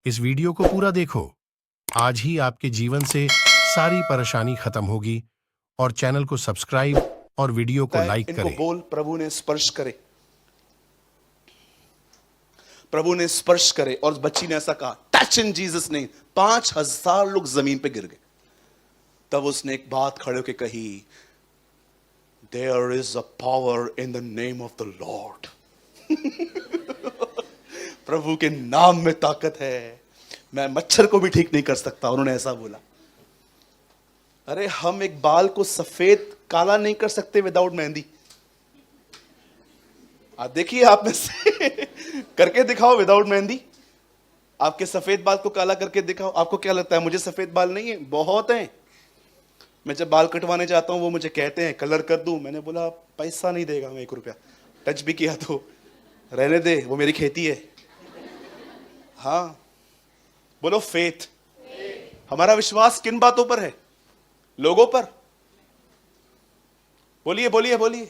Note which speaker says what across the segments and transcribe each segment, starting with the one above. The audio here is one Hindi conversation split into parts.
Speaker 1: इस वीडियो को पूरा देखो। आज ही आपके जीवन से सारी परेशानी खत्म होगी और चैनल को सब्सक्राइब और वीडियो को लाइक
Speaker 2: इनको
Speaker 1: करें।
Speaker 2: बोल प्रभु ने स्पर्श करे, प्रभु ने स्पर्श करे। और बच्ची ने ऐसा कहा, टच इन जीसस नेम। 5,000 लोग जमीन पे गिर गए। तब उसने एक बात खड़े होकर कही, there is a power in the name of the lord. प्रभु के नाम में ताकत है। मैं मच्छर को भी ठीक नहीं कर सकता, उन्होंने ऐसा बोला। अरे हम एक बाल को सफेद काला नहीं कर सकते विदाउट मेहंदी। आप देखिए, आप में से करके दिखाओ विदाउट मेहंदी। आपके सफेद बाल को काला करके दिखाओ। आपको क्या लगता है मुझे सफेद बाल नहीं है? बहुत हैं। मैं जब बाल कटवाने जाता हूं वो मुझे कहते हैं कलर कर दूं। मैंने बोला पैसा नहीं देगा मैं 1 रुपया। टच भी किया तो रहने दे, वो मेरी खेती है। हाँ बोलो फेथ। हमारा विश्वास किन बातों पर है? लोगों पर? बोलिए बोलिए बोलिए।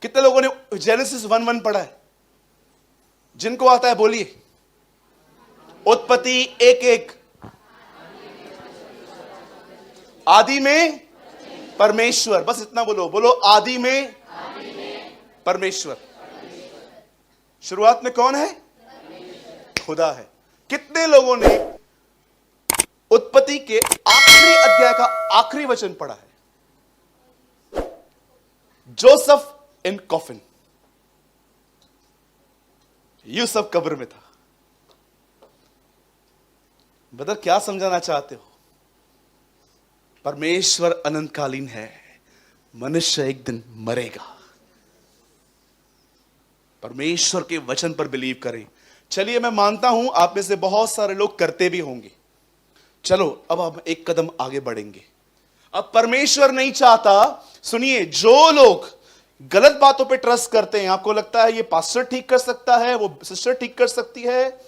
Speaker 2: कितने लोगों ने जेनेसिस 1:1 पढ़ा है? जिनको आता है बोलिए। उत्पत्ति 1:1। आदि में परमेश्वर, बस इतना बोलो। बोलो आदि में परमेश्वर। शुरुआत में कौन है? खुदा है। कितने लोगों ने उत्पत्ति के आखिरी अध्याय का आखिरी वचन पढ़ा है? जोसेफ इन कॉफिन। यूसुफ कब्र में था। ब्रदर क्या समझाना चाहते हो? परमेश्वर अनंतकालीन है, मनुष्य एक दिन मरेगा। परमेश्वर के वचन पर बिलीव करें। चलिए, मैं मानता हूं आप में से बहुत सारे लोग करते भी होंगे। चलो अब हम एक कदम आगे बढ़ेंगे। अब परमेश्वर नहीं चाहता, सुनिए, जो लोग गलत बातों पे ट्रस्ट करते हैं, आपको लगता है ये पास्टर ठीक कर सकता है, वो सिस्टर ठीक कर सकती है,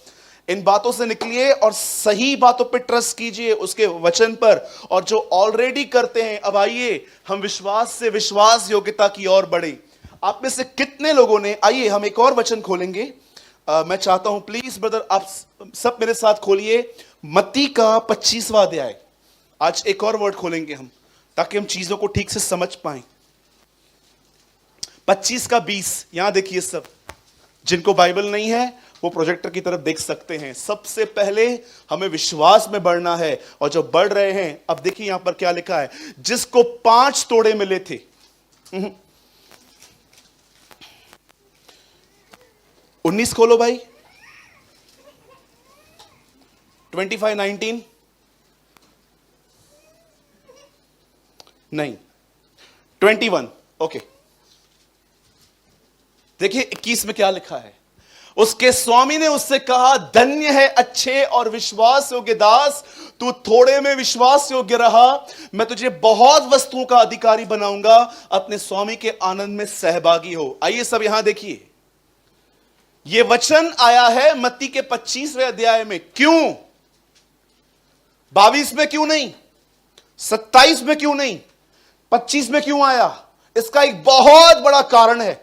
Speaker 2: इन बातों से निकलिए और सही बातों पे ट्रस्ट कीजिए, उसके वचन पर। और जो ऑलरेडी करते हैं, अब आइए हम विश्वास से विश्वास योग्यता की ओर बढ़े। आप में से कितने लोगों ने, आइए हम एक और वचन खोलेंगे। मैं चाहता हूं प्लीज ब्रदर आप सब मेरे साथ खोलिए मत्ती का 25वां अध्याय। आज एक और वर्ड खोलेंगे हम, ताकि हम चीजों को ठीक से समझ पाएं। 25 का 20, यहां देखिए। सब जिनको बाइबल नहीं है वो प्रोजेक्टर की तरफ देख सकते हैं। सबसे पहले हमें विश्वास में बढ़ना है, और जो बढ़ रहे हैं, अब देखिए यहां पर क्या लिखा है। जिसको 5 तोड़े मिले थे, 19 खोलो भाई। 25:19 नहीं, 21। ओके, देखिए 21 में क्या लिखा है। उसके स्वामी ने उससे कहा, धन्य है अच्छे और विश्वास योग्य दास, तू थोड़े में विश्वास योग्य रहा, मैं तुझे बहुत वस्तुओं का अधिकारी बनाऊंगा, अपने स्वामी के आनंद में सहभागी हो। आइए सब यहां देखिए, यह वचन आया है मत्ती के 25वें अध्याय में। क्यों 22 में क्यों नहीं, 27 में क्यों नहीं, 25 में क्यों आया? इसका एक बहुत बड़ा कारण है।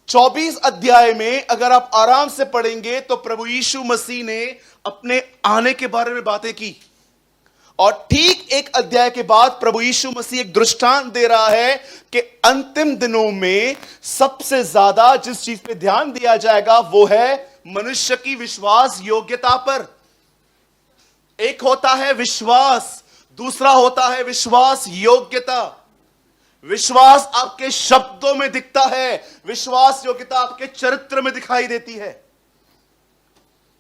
Speaker 2: 24 अध्याय में अगर आप आराम से पढ़ेंगे तो प्रभु यीशु मसीह ने अपने आने के बारे में बातें की, और ठीक एक अध्याय के बाद प्रभु यीशु मसीह एक दृष्टांत दे रहा है कि अंतिम दिनों में सबसे ज्यादा जिस चीज पे ध्यान दिया जाएगा वो है मनुष्य की विश्वास योग्यता पर। एक होता है विश्वास, दूसरा होता है विश्वास योग्यता। विश्वास आपके शब्दों में दिखता है, विश्वास योग्यता आपके चरित्र में दिखाई देती है।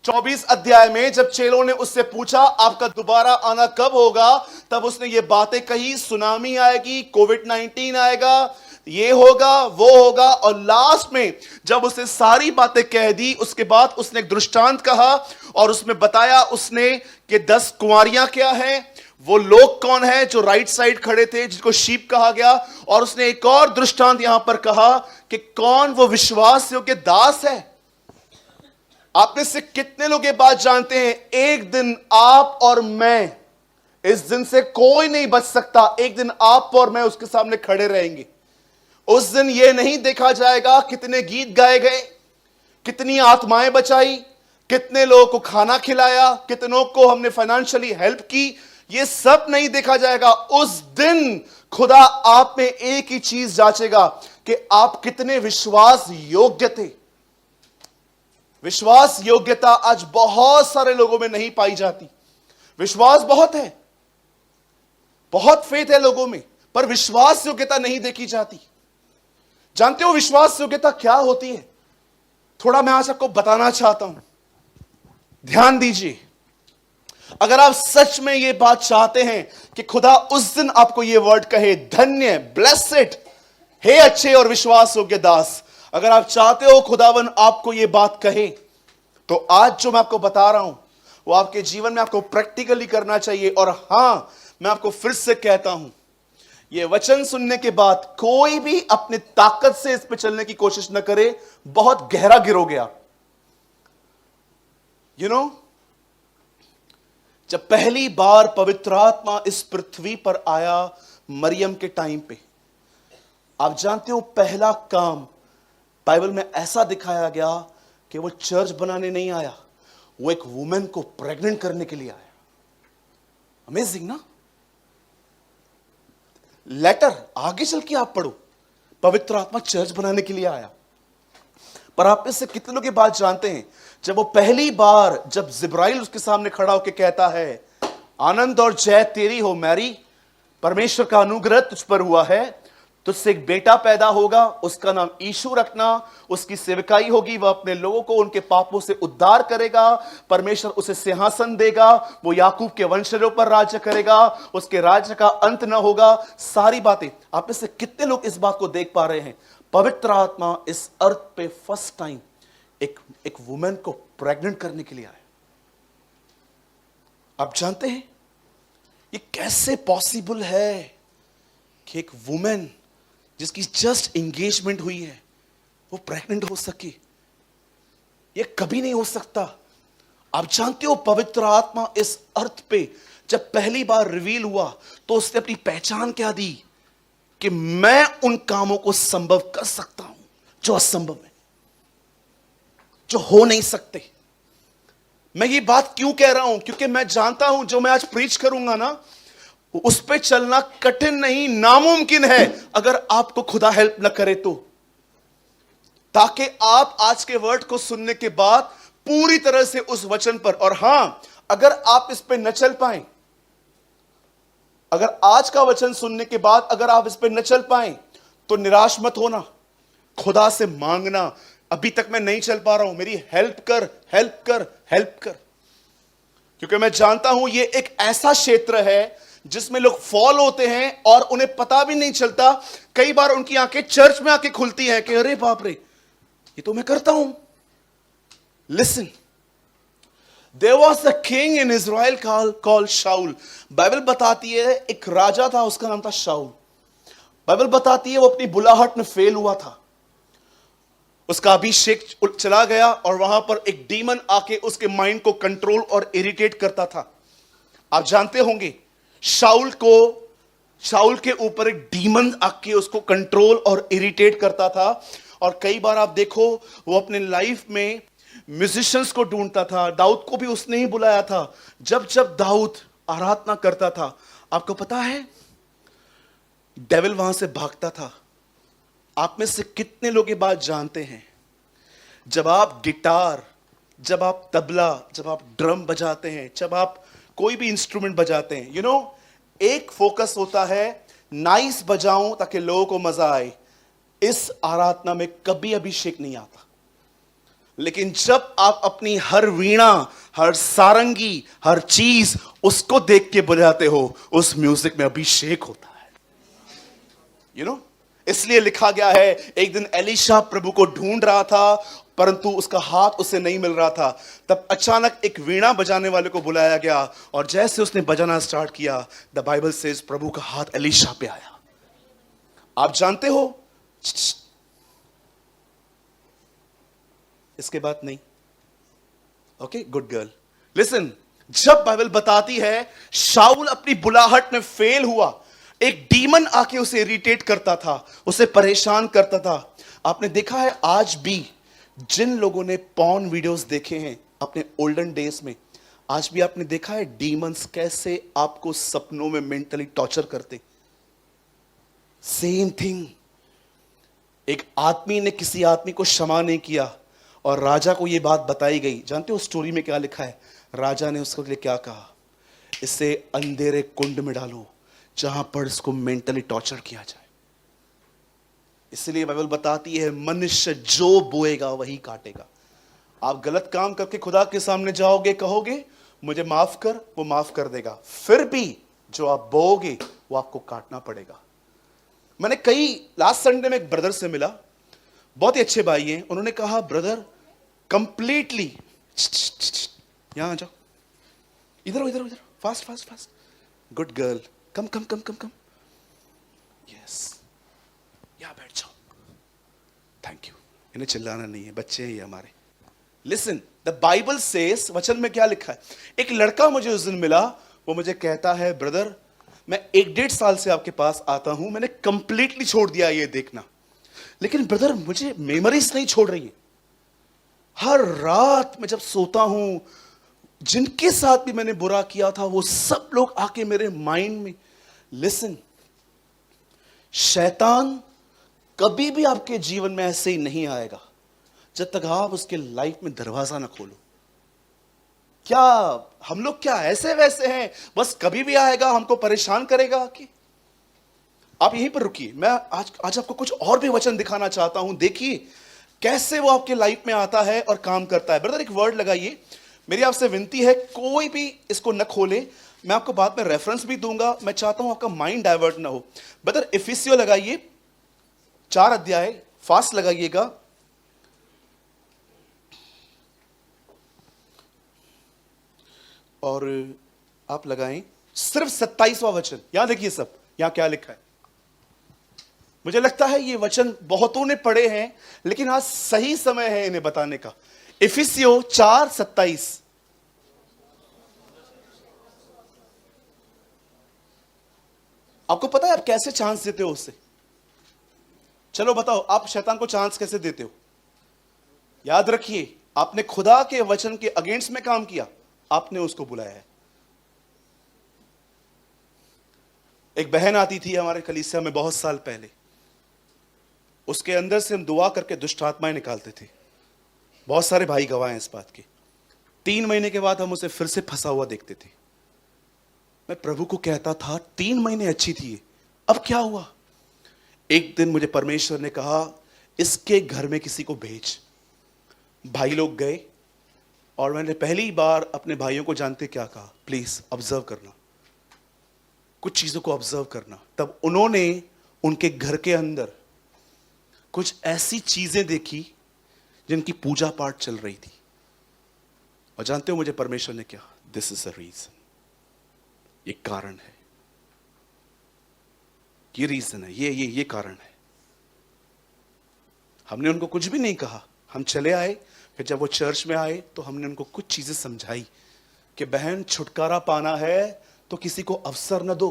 Speaker 2: 24 अध्याय में जब चेलों ने उससे पूछा आपका दोबारा आना कब होगा, तब उसने ये बातें कही, सुनामी आएगी, कोविड-19 आएगा, ये होगा वो होगा। और लास्ट में जब उसने सारी बातें कह दी, उसके बाद उसने एक दृष्टांत कहा और उसमें बताया उसने कि 10 कुंवारियां क्या हैं, वो लोग कौन है जो राइट साइड खड़े थे जिसको शीप कहा गया। और उसने एक और दृष्टांत यहां पर कहा कि कौन वो विश्वास योग्य दास है। आप में से कितने लोग ये बात जानते हैं, एक दिन आप और मैं, इस दिन से कोई नहीं बच सकता। एक दिन आप और मैं उसके सामने खड़े रहेंगे। उस दिन यह नहीं देखा जाएगा कितने गीत गाए गए, कितनी आत्माएं बचाई, कितने लोगों को खाना खिलाया, कितनों को हमने फाइनेंशियली हेल्प की, ये सब नहीं देखा जाएगा। उस दिन खुदा आप में एक ही चीज जांचेगा कि आप कितने विश्वास योग्य थे। विश्वास योग्यता आज बहुत सारे लोगों में नहीं पाई जाती। विश्वास बहुत है, बहुत फेथ है लोगों में, पर विश्वास योग्यता नहीं देखी जाती। जानते हो विश्वास योग्यता क्या होती है? थोड़ा मैं आज आपको बताना चाहता हूं, ध्यान दीजिए। अगर आप सच में यह बात चाहते हैं कि खुदा उस दिन आपको यह वर्ड कहे, धन्य, ब्लेसेड, हे अच्छे और विश्वास योग्य दास, अगर आप चाहते हो खुदावन आपको यह बात कहे, तो आज जो मैं आपको बता रहा हूं वो आपके जीवन में आपको प्रैक्टिकली करना चाहिए। और हां, मैं आपको फिर से कहता हूं, यह वचन सुनने के बाद कोई भी अपने ताकत से इस पे चलने की कोशिश न करे, बहुत गहरा गिरोगे आप। यू नो, जब पहली बार पवित्र आत्मा इस पृथ्वी पर आया मरियम के टाइम पे, आप जानते हो पहला काम बाइबल में ऐसा दिखाया गया कि वो चर्च बनाने नहीं आया, वो एक वुमेन को प्रेग्नेंट करने के लिए आया। अमेजिंग ना? लेटर आगे चल के आप पढ़ो, पवित्र आत्मा चर्च बनाने के लिए आया। पर आप इससे कितने लोग ये बात जानते हैं, जब वो पहली बार, जब जिब्राइल उसके सामने खड़ा होकर कहता है, आनंद और जय तेरी हो मैरी, परमेश्वर का अनुग्रह तुझ पर हुआ है, तुझसे एक बेटा पैदा होगा, उसका नाम यीशु रखना, उसकी सेवकाई होगी, वह अपने लोगों को उनके पापों से उद्धार करेगा, परमेश्वर उसे सिंहासन देगा, वो याकूब के वंशजों पर राज्य करेगा, उसके राज्य का अंत न होगा। सारी बातें, आप में से कितने लोग इस बात को देख पा रहे हैं? पवित्र आत्मा इस अर्थ पे फर्स्ट टाइम एक वुमेन को प्रेग्नेंट करने के लिए आया। आप जानते हैं ये कैसे पॉसिबल है कि एक वुमेन जिसकी जस्ट एंगेजमेंट हुई है वो प्रेग्नेंट हो सके? ये कभी नहीं हो सकता। आप जानते हो पवित्र आत्मा इस अर्थ पे जब पहली बार रिवील हुआ तो उसने अपनी पहचान क्या दी कि मैं उन कामों को संभव कर सकता हूं जो असंभव है, जो हो नहीं सकते। मैं ये बात क्यों कह रहा हूं? क्योंकि मैं जानता हूं जो मैं आज प्रीच करूंगा ना, उस पे चलना कठिन नहीं, नामुमकिन है अगर आपको खुदा हेल्प न करे तो। ताकि आप आज के वर्ड को सुनने के बाद पूरी तरह से उस वचन पर, और हां, अगर आप इस पे न चल पाए, अगर आज का वचन सुनने के बाद अगर आप इस पे न चल पाए तो निराश मत होना, खुदा से मांगना, अभी तक मैं नहीं चल पा रहा हूं, मेरी हेल्प कर, हेल्प कर, हेल्प कर। क्योंकि मैं जानता हूं ये एक ऐसा क्षेत्र है जिसमें लोग फॉल होते हैं और उन्हें पता भी नहीं चलता। कई बार उनकी आंखें चर्च में आके खुलती हैं कि अरे बाप रे, ये तो मैं करता हूं। Listen, there was a king in Israel called Saul. Bible बताती है एक राजा था, उसका नाम था शाऊल। बाइबल बताती है वो अपनी बुलाहट में फेल हुआ था, उसका अभिषेक चला गया और वहां पर एक डीमन आके उसके माइंड को कंट्रोल और इरिटेट करता था। आप जानते होंगे शाऊल के ऊपर एक डीमन आके उसको कंट्रोल और इरिटेट करता था। और कई बार आप देखो वो अपने लाइफ में म्यूजिशियंस को ढूंढता था। दाऊद को भी उसने ही बुलाया था। जब जब दाऊद आराधना करता था, आपको पता है डेविल वहां से भागता था। आप में से कितने लोग ये बात जानते हैं, जब आप गिटार, जब आप तबला, जब आप ड्रम बजाते हैं, जब आप कोई भी इंस्ट्रूमेंट बजाते हैं, यू नो, एक फोकस होता है नाइस बजाऊं ताकि लोगों को मजा आए। इस आराधना में कभी अभिषेक नहीं आता। लेकिन जब आप अपनी हर वीणा, हर सारंगी, हर चीज उसको देख के बजाते हो, उस म्यूजिक में अभिषेक होता है। यू नो, इसलिए लिखा गया है एक दिन एलीशा प्रभु को ढूंढ रहा था परंतु उसका हाथ उसे नहीं मिल रहा था। तब अचानक एक वीणा बजाने वाले को बुलाया गया और जैसे उसने बजाना स्टार्ट किया, द बाइबल सेज प्रभु का हाथ एलीशा पे आया। आप जानते हो इसके बाद नहीं। ओके, गुड गर्ल, लिसन, जब बाइबल बताती है शाऊल अपनी बुलाहट में फेल हुआ, एक डीमन आके उसे इरिटेट करता था, उसे परेशान करता था। आपने देखा है आज भी जिन लोगों ने पॉर्न वीडियोस देखे हैं अपने ओल्डन डेज में, आज भी आपने देखा है डीमंस कैसे आपको सपनों में मेंटली टॉर्चर करते। सेम थिंग, एक आदमी ने किसी आदमी को क्षमा नहीं किया और राजा को यह बात बताई गई। जानते हो स्टोरी में क्या लिखा है? राजा ने उसके लिए क्या कहा? इसे अंधेरे कुंड में डालो जहां पर इसको मेंटली टॉर्चर किया जाए। इसलिए बाइबल बताती है मनुष्य जो बोएगा वही काटेगा। आप गलत काम करके खुदा के सामने जाओगे, कहोगे मुझे माफ कर, वो माफ कर देगा, फिर भी जो आप बोओगे वो आपको काटना पड़ेगा। मैंने लास्ट संडे में एक ब्रदर से मिला, बहुत ही अच्छे भाई हैं। उन्होंने कहा ब्रदर कंप्लीटली, यहां आ जाओ, इधर इधर इधर, fast fast fast, good girl, come come come come come, yes, यहां बैठ जाओ, थैंक यू। इन्हें चिल्लाना नहीं है, बच्चे हैं ये हमारे। लिसन, द बाइबल सेज, वचन में क्या लिखा है? एक लड़का मुझे उस दिन मिला, वो मुझे कहता है ब्रदर मैं 1-1.5 साल से आपके पास आता हूं, मैंने कंप्लीटली छोड़ दिया ये देखना, लेकिन ब्रदर मुझे मेमोरीज नहीं छोड़ रही है। हर रात मैं जब सोता हूं, जिनके साथ भी मैंने बुरा किया था वो सब लोग आके मेरे माइंड में। लिसन, शैतान कभी भी आपके जीवन में ऐसे ही नहीं आएगा जब तक आप उसके लाइफ में दरवाजा ना खोलो। क्या हम लोग क्या ऐसे वैसे हैं बस कभी भी आएगा हमको परेशान करेगा? कि आप यहीं पर रुकिए, मैं आज आपको कुछ और भी वचन दिखाना चाहता हूं। देखिए कैसे वो आपके लाइफ में आता है और काम करता है। ब्रदर एक वर्ड लगाइए, मेरी आपसे विनती है कोई भी इसको न खोले, मैं आपको बाद में रेफरेंस भी दूंगा, मैं चाहता हूं आपका माइंड डाइवर्ट ना हो। ब्रदर इफिसियो लगाइए 4 अध्याय, फास्ट लगाइएगा। और आप लगाएं सिर्फ 27वां वचन। यहां देखिए सब, यहां क्या लिखा है। मुझे लगता है ये वचन बहुतों ने पढ़े हैं, लेकिन आज सही समय है इन्हें बताने का। इफिसियो 4:27। आपको पता है आप कैसे चांस देते हो उससे? चलो बताओ, आप शैतान को चांस कैसे देते हो? याद रखिए, आपने खुदा के वचन के अगेंस्ट में काम किया, आपने उसको बुलाया है। एक बहन आती थी हमारे कलीसिया में बहुत साल पहले, उसके अंदर से हम दुआ करके दुष्ट आत्माएं निकालते थे। बहुत सारे भाई गवाह हैं इस बात के। 3 महीने के बाद हम उसे फिर से फंसा हुआ देखते थे। मैं प्रभु को कहता था 3 महीने अच्छी थी, अब क्या हुआ? एक दिन मुझे परमेश्वर ने कहा इसके घर में किसी को भेज। भाई लोग गए और मैंने पहली बार अपने भाइयों को जानते क्या कहा? प्लीज ऑब्जर्व करना, कुछ चीजों को ऑब्जर्व करना। तब उन्होंने उनके घर के अंदर कुछ ऐसी चीजें देखी जिनकी पूजा पाठ चल रही थी। और जानते हो मुझे परमेश्वर ने क्या? दिस इज द रीजन, ये कारण है, ये रीजन है, ये कारण है। हमने उनको कुछ भी नहीं कहा, हम चले आए। फिर जब वो चर्च में आए तो हमने उनको कुछ चीजें समझाई कि बहन छुटकारा पाना है तो किसी को अवसर न दो।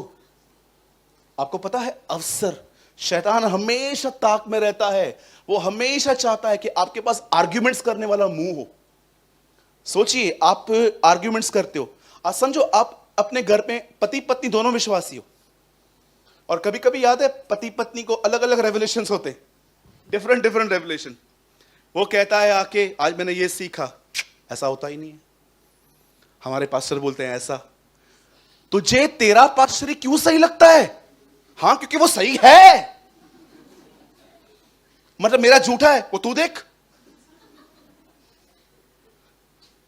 Speaker 2: आपको पता है अवसर, शैतान हमेशा ताक में रहता है, वो हमेशा चाहता है कि आपके पास आर्ग्यूमेंट्स करने वाला मुंह हो। सोचिए आप आर्ग्यूमेंट्स करते हो, आज समझो आप अपने घर में पति पत्नी दोनों विश्वासी हो, और कभी कभी याद है पति पत्नी को अलग अलग रेवलेशंस होते, डिफरेंट रेवलेशन। वो कहता है आके आज मैंने ये सीखा, ऐसा होता ही नहीं है। हमारे पास्टर बोलते हैं ऐसा। तुझे तेरा पास्टर क्यों सही लगता है? हां क्योंकि वो सही है, मतलब मेरा झूठा है वो तू देख।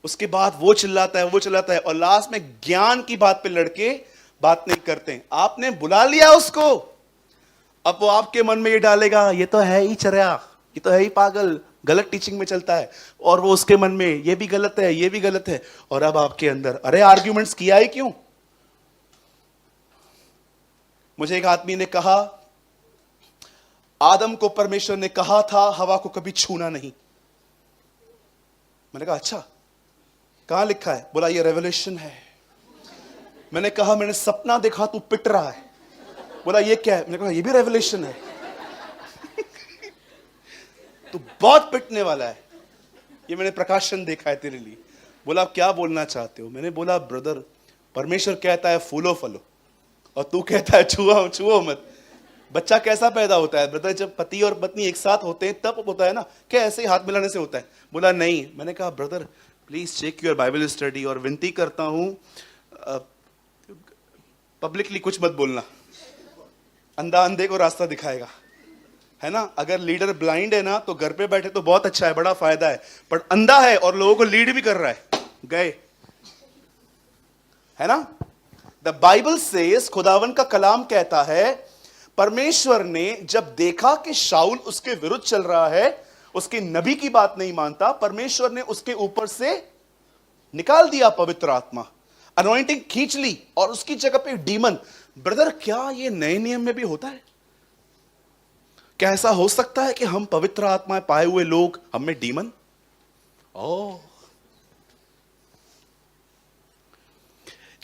Speaker 2: उसके बाद वो चिल्लाता है और लास्ट में ज्ञान की बात पे लड़के बात नहीं करते। आपने बुला लिया उसको, अब वो आपके मन में ये डालेगा ये तो है ही चरिया, ये तो है ही पागल, गलत टीचिंग में चलता है, और वो उसके मन में ये भी गलत है, ये भी गलत है। और अब आपके अंदर अरे आर्ग्यूमेंट्स किया ही क्यों? मुझे एक आदमी ने कहा आदम को परमेश्वर ने कहा था हवा को कभी छूना नहीं। मैंने कहा अच्छा कहां लिखा है? बोला ये रेवलेशन है। मैंने कहा मैंने सपना देखा तू पिट रहा है। बोला ये क्या है? मैंने कहा ये भी रेवलेशन है। तू बहुत पिटने वाला है। ये मैंने प्रकाशन देखा है तेरे लिए। बोला आप क्या बोलना चाहते हो? मैंने बोला ब्रदर, परमेश्वर कहता है फूलो फलो और तू कहता है छुओ छुओ मत। बच्चा कैसा पैदा होता है ब्रदर? जब पति और पत्नी एक साथ होते हैं तब होता है ना, क्या ऐसे ही हाथ मिलाने से होता है? बोला नहीं। मैंने कहा brother please check your Bible study और विनती करता हूं पब्लिकली कुछ मत बोलना, अंधा अंधे को रास्ता दिखाएगा, है ना। अगर लीडर ब्लाइंड है ना तो घर पे बैठे तो बहुत अच्छा है, बड़ा फायदा है, पर अंधा है और लोगों को लीड भी कर रहा है, गए, है ना। द बाइबल सेज, खुदावन का कलाम कहता है, परमेश्वर ने जब देखा कि शाऊल उसके विरुद्ध चल रहा है, उसके नबी की बात नहीं मानता, परमेश्वर ने उसके ऊपर से निकाल दिया पवित्र आत्मा, अनॉइंटिंग खींच ली और उसकी जगह पे डीमन। ब्रदर क्या ये नए नियम में भी होता है? क्या ऐसा हो सकता है कि हम पवित्र आत्मा पाए हुए लोग, हम में डीमन? ओ,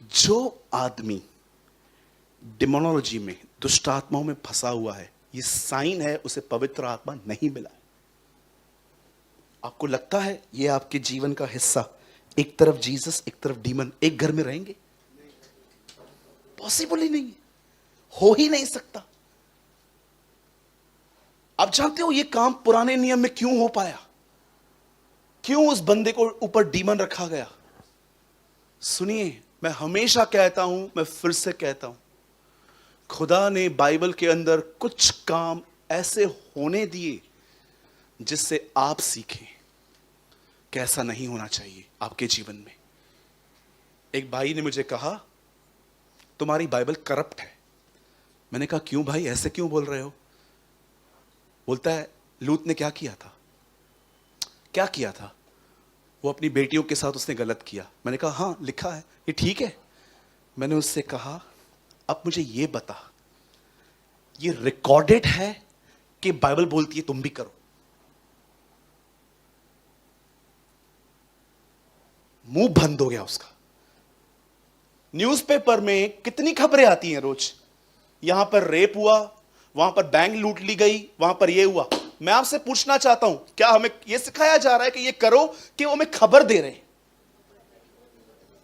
Speaker 2: जो आदमी डिमोनोलॉजी में, दुष्ट आत्माओं में फंसा हुआ है, ये साइन है उसे पवित्र आत्मा नहीं मिला है। आपको लगता है ये आपके जीवन का हिस्सा, एक तरफ जीसस एक तरफ डीमन, एक घर में रहेंगे? पॉसिबल ही नहीं है, हो ही नहीं सकता। आप जानते हो ये काम पुराने नियम में क्यों हो पाया? क्यों उस बंदे को ऊपर डीमन रखा गया? सुनिए, मैं हमेशा कहता हूं, मैं फिर से कहता हूं, खुदा ने बाइबल के अंदर कुछ काम ऐसे होने दिए जिससे आप सीखें कैसा नहीं होना चाहिए आपके जीवन में। एक भाई ने मुझे कहा तुम्हारी बाइबल करप्ट है। मैंने कहा क्यों भाई, ऐसे क्यों बोल रहे हो? बोलता है लूत ने क्या किया था? क्या किया था? वो अपनी बेटियों के साथ उसने गलत किया। मैंने कहा हाँ लिखा है, ये ठीक है। मैंने उससे कहा अब मुझे ये बता, ये रिकॉर्डेड है कि बाइबल बोलती है तुम भी करो? मुंह बंद हो गया उसका। न्यूज़पेपर में कितनी खबरें आती हैं रोज, यहां पर रेप हुआ, वहां पर बैंक लूट ली गई, वहां पर ये हुआ। मैं आपसे पूछना चाहता हूं, क्या हमें यह सिखाया जा रहा है कि ये करो, कि वो हमें खबर दे रहे हैं?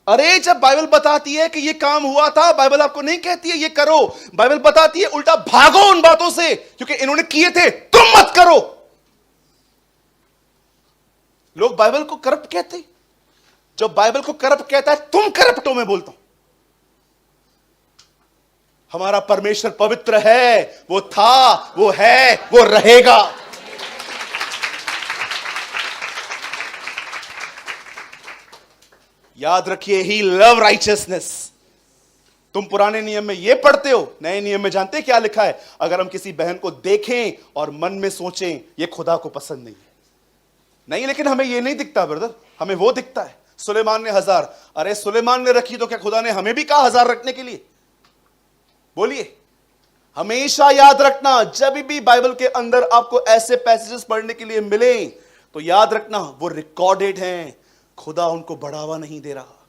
Speaker 2: अरे जब बाइबल बताती है कि ये काम हुआ था, बाइबल आपको नहीं कहती है ये करो, बाइबल बताती है उल्टा भागो उन बातों से क्योंकि इन्होंने किए थे, तुम मत करो। लोग बाइबल को करप्ट कहते, जो बाइबल को करप्ट कहता है तुम करप्ट हो, मैं बोलता हूं। हमारा परमेश्वर पवित्र है, वो था, वो है, वो रहेगा। याद रखिए, ही लव राइचियसनेस। तुम पुराने नियम में ये पढ़ते हो, नए नियम में जानते क्या लिखा है? अगर हम किसी बहन को देखें और मन में सोचें ये खुदा को पसंद नहीं है, नहीं, लेकिन हमें ये नहीं दिखता ब्रदर, हमें वो दिखता है। सुलेमान ने 1000, अरे सुलेमान ने रखी तो क्या खुदा ने हमें भी कहा 1000 रखने के लिए? बोलिए। हमेशा याद रखना, जब भी बाइबल के अंदर आपको ऐसे पैसेजेस पढ़ने के लिए मिले तो याद रखना वो रिकॉर्डेड हैं, खुदा उनको बढ़ावा नहीं दे रहा।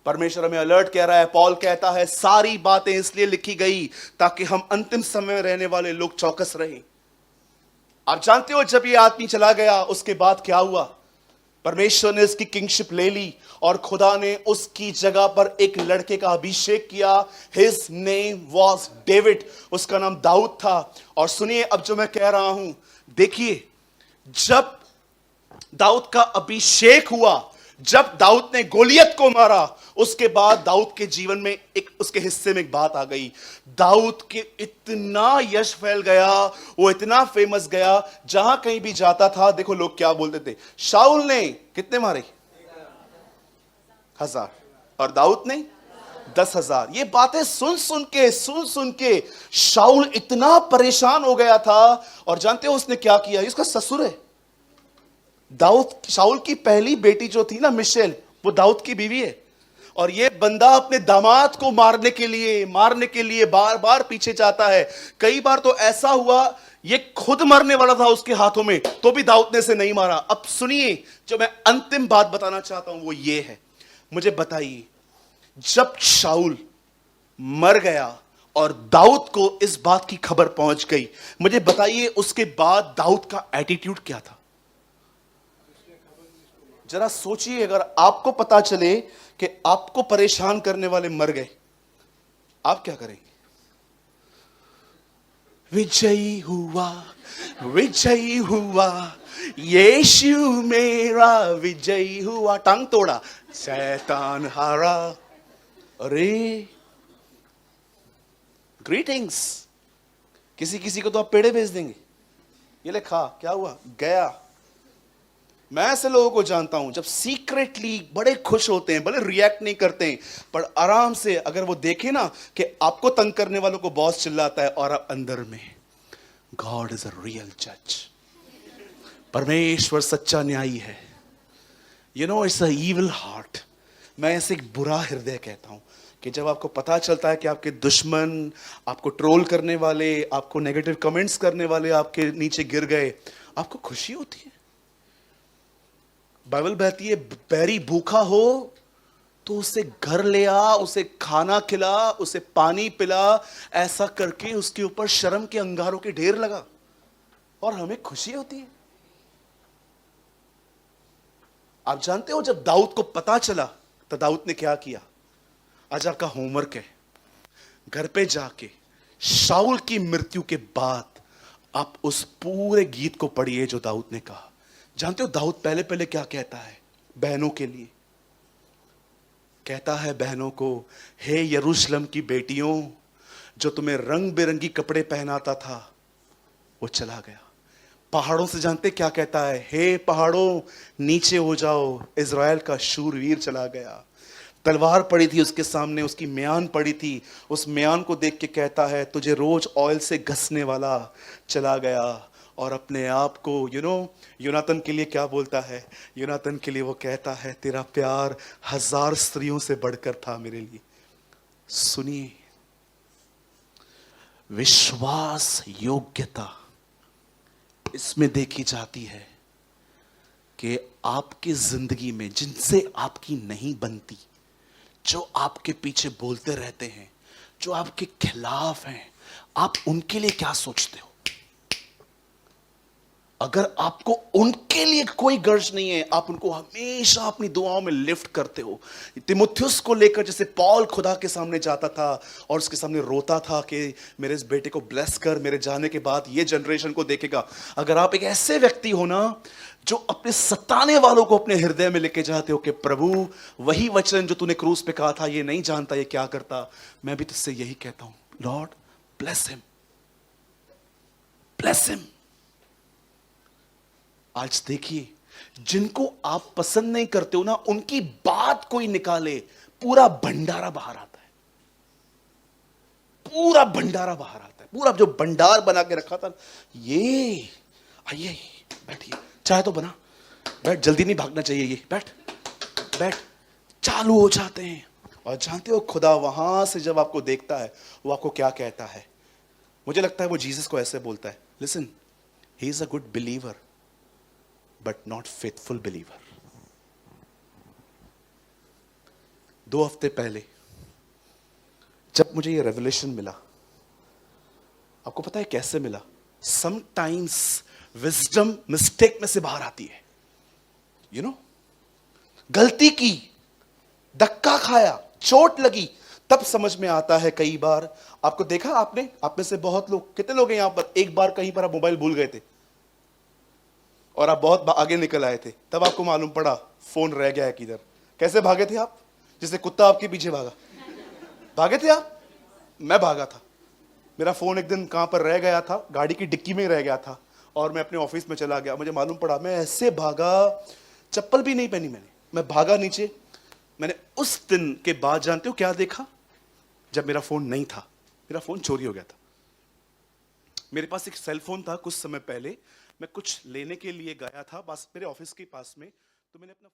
Speaker 2: परमेश्वर हमें अलर्ट कह रहा है। पॉल कहता है सारी बातें इसलिए लिखी गई ताकि हम अंतिम समय में रहने वाले लोग चौकस रहें। आप जानते हो जब ये आदमी चला गया उसके बाद क्या हुआ? परमेश्वर ने उसकी किंगशिप ले ली और खुदा ने उसकी जगह पर एक लड़के का अभिषेक किया। हिज नेम वॉज डेविड, उसका नाम दाऊद था। और सुनिए अब जो मैं कह रहा हूं, देखिए जब दाऊद का अभिषेक हुआ, जब दाऊद ने गोलियत को मारा, उसके बाद दाऊद के जीवन में एक, उसके हिस्से में एक बात आ गई। दाऊद के इतना यश फैल गया, वो इतना फेमस गया, जहां कहीं भी जाता था देखो लोग क्या बोलते थे, शाऊल ने कितने मारे? 1000 और दाऊद ने 10,000। ये बातें सुन सुन के शाऊल इतना परेशान हो गया था। और जानते हो उसने क्या किया? इसका ससुर है दाऊद, शाऊल की पहली बेटी जो थी ना मिशेल, वो दाऊद की बीवी है। और ये बंदा अपने दामाद को मारने के लिए बार बार पीछे जाता है। कई बार तो ऐसा हुआ ये खुद मरने वाला था उसके हाथों में, तो भी दाऊद ने इसे नहीं मारा। अब सुनिए, जो मैं अंतिम बात बताना चाहता हूं वो ये है, मुझे बताइए जब शाऊल मर गया और दाऊद को इस बात की खबर पहुंच गई, मुझे बताइए उसके बाद दाऊद का एटीट्यूड क्या था? जरा सोचिए, अगर आपको पता चले कि आपको परेशान करने वाले मर गए, आप क्या करेंगे? विजयी हुआ, विजयी हुआ, यीशु मेरा विजयी हुआ, टांग तोड़ा, शैतान हारा। अरे ग्रीटिंग्स, किसी किसी को तो आप पेड़े भेज देंगे, ये ले खा, क्या हुआ, गया। मैं ऐसे लोगों को जानता हूं, जब सीक्रेटली बड़े खुश होते हैं, भले रिएक्ट नहीं करते हैं, पर आराम से अगर वो देखे ना कि आपको तंग करने वालों को बॉस चिल्लाता है और आप अंदर में, गॉड इज अ रियल जज, परमेश्वर सच्चा न्यायी है। You know, it's a evil heart. मैं ऐसे एक बुरा हृदय कहता हूं कि जब आपको पता चलता है कि आपके दुश्मन, आपको ट्रोल करने वाले, आपको नेगेटिव कमेंट्स करने वाले आपके नीचे गिर गए, आपको खुशी होती है। बाइबल बहती है, बैरी भूखा हो तो उसे घर ले आ, उसे खाना खिला, उसे पानी पिला, ऐसा करके उसके ऊपर शर्म के अंगारों के ढेर लगा और हमें खुशी होती है। आप जानते हो, जब दाऊद को पता चला तो दाऊद ने क्या किया? आज आपका होमवर्क है, घर पे जाके शाऊल की मृत्यु के बाद आप उस पूरे गीत को पढ़िए जो दाऊद ने कहा। जानते हो दाऊद पहले पहले क्या कहता है बहनों के लिए? कहता है बहनों को, हे यरूशलेम की बेटियों, जो तुम्हें रंग बिरंगी कपड़े पहनाता था वो चला गया। पहाड़ों से जानते क्या कहता है? हे पहाड़ों नीचे हो जाओ, इज़राइल का शूरवीर चला गया। तलवार पड़ी थी उसके सामने, उसकी म्यान पड़ी थी, उस म्यान को देख के कहता है तुझे रोज ऑयल से घसने वाला चला गया। और अपने आप को यूनातन के लिए क्या बोलता है? यूनातन के लिए वो कहता है तेरा प्यार 1000 स्त्रियों से बढ़कर था मेरे लिए। सुनिए, विश्वास योग्यता इसमें देखी जाती है कि आपकी जिंदगी में जिनसे आपकी नहीं बनती, जो आपके पीछे बोलते रहते हैं, जो आपके खिलाफ हैं, आप उनके लिए क्या सोचते हो? अगर आपको उनके लिए कोई गर्ज नहीं है, आप उनको हमेशा अपनी दुआओं में लिफ्ट करते हो। तिमुथियुस को लेकर जैसे पौल खुदा के सामने जाता था और उसके सामने रोता था कि मेरे इस बेटे को ब्लेस कर, मेरे जाने के बाद ये जनरेशन को देखेगा। अगर आप एक ऐसे व्यक्ति हो ना जो अपने सताने वालों को अपने हृदय में लेके जाते हो कि प्रभु वही वचन जो तूने क्रूस पे कहा था, ये नहीं जानता ये क्या करता, मैं भी तुझसे यही कहता हूं, Lord bless him, bless him. आज देखिए, जिनको आप पसंद नहीं करते हो ना, उनकी बात कोई निकाले, पूरा भंडारा बाहर आता है, पूरा भंडारा बाहर आता है। पूरा जो भंडार बना के रखा था, ये आइए बैठिए, चाय तो बना, बैठ, जल्दी नहीं भागना चाहिए, ये बैठ बैठ, चालू हो जाते हैं। और जानते हो खुदा वहां से जब आपको देखता है, वो आपको क्या कहता है? मुझे लगता है वो जीसस को ऐसे बोलता है, listen, he is a good believer but not faithful believer. 2 हफ्ते पहले जब मुझे ये रेवलेशन मिला, आपको पता है कैसे मिला? समटाइम्स विजडम मिस्टेक में से बाहर आती है। गलती की, धक्का खाया, चोट लगी, तब समझ में आता है। कई बार आपको देखा, आपने, आप में से बहुत लोग, कितने लोग हैं यहां पर, एक बार कहीं पर आप मोबाइल भूल गए थे और आप बहुत आगे निकल आए थे, तब आपको मालूम पड़ा फोन रह गया है किधर। कैसे भागे थे आप? जैसे कुत्ता आपके पीछे भागा, भागे थे आप? मैं भागा था। मेरा फोन एक दिन कहां पर रह गया था, गाड़ी की डिक्की में रह गया था और मैं अपने ऑफिस में चला गया। मुझे मालूम पड़ा, मैं ऐसे भागा, चप्पल भी नहीं पहनी मैंने, मैं भागा नीचे। मैंने उस दिन के बाद जानते हो क्या देखा? जब मेरा फोन नहीं था, मेरा फोन चोरी हो गया था। मेरे पास एक सेल फोन था, कुछ समय पहले मैं कुछ लेने के लिए गया था बस मेरे ऑफिस के पास में, तो मैंने अपना